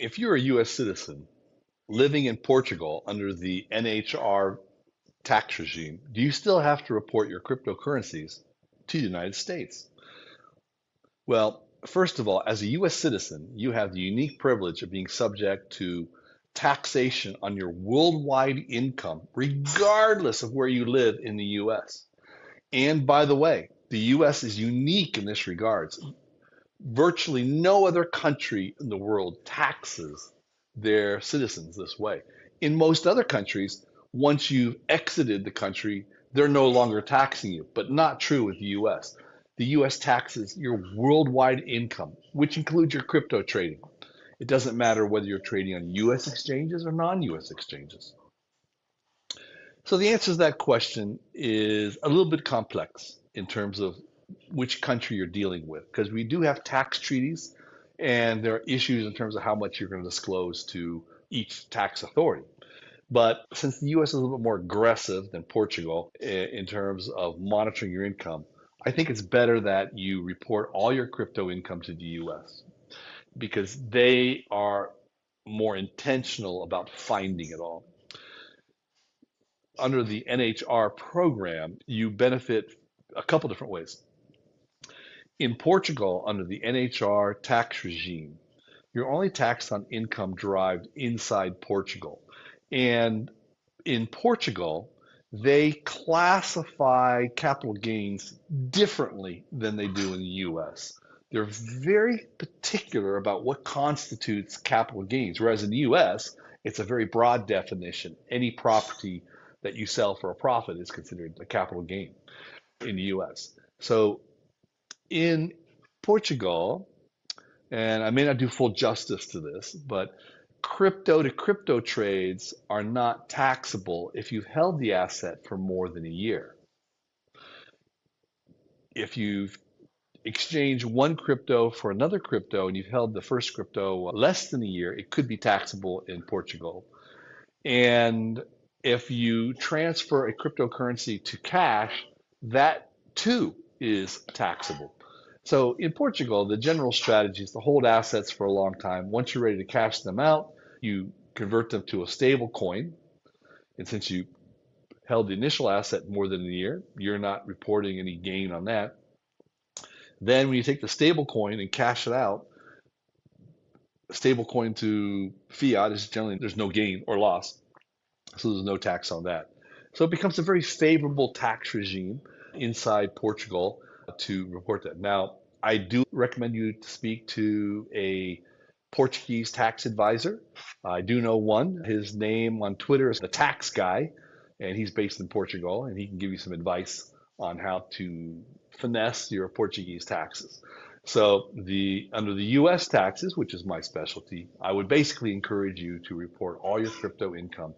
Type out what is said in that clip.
If you're a U.S. citizen living in Portugal under the NHR tax regime, do you still have to report your cryptocurrencies to the United States? Well, first of all, as a U.S. citizen, you have the unique privilege of being subject to taxation on your worldwide income, regardless of where you live in the U.S. And by the way, the U.S. is unique in this regards. Virtually no other country in the world taxes their citizens this way. In most other countries, once you've exited the country, they're no longer taxing you, but not true with the US. The US taxes your worldwide income, which includes your crypto trading. It doesn't matter whether you're trading on US exchanges or non-US exchanges. So the answer to that question is a little bit complex in terms of which country you're dealing with, because we do have tax treaties and there are issues in terms of how much you're going to disclose to each tax authority. But since the US is a little bit more aggressive than Portugal in terms of monitoring your income, I think it's better that you report all your crypto income to the US because they are more intentional about finding it all. Under the NHR program, you benefit a couple different ways. In Portugal, under the NHR tax regime, you're only taxed on income derived inside Portugal. And in Portugal, they classify capital gains differently than they do in the US. They're very particular about what constitutes capital gains, whereas in the US, it's a very broad definition. Any property that you sell for a profit is considered a capital gain in the US. So in Portugal, and I may not do full justice to this, but crypto to crypto trades are not taxable if you've held the asset for more than a year. If you've exchanged one crypto for another crypto and you've held the first crypto less than a year, it could be taxable in Portugal. And if you transfer a cryptocurrency to cash, that too is taxable. So in Portugal, the general strategy is to hold assets for a long time. Once you're ready to cash them out, you convert them to a stable coin. And since you held the initial asset more than a year, you're not reporting any gain on that. Then when you take the stable coin and cash it out, stable coin to fiat is generally, there's no gain or loss. So there's no tax on that. So it becomes a very favorable tax regime inside Portugal to report that. Now, I do recommend you to speak to a Portuguese tax advisor. I do know one. His name on Twitter is the Tax Guy, and he's based in Portugal, and he can give you some advice on how to finesse your Portuguese taxes. So under the US taxes, which is my specialty, I would basically encourage you to report all your crypto income.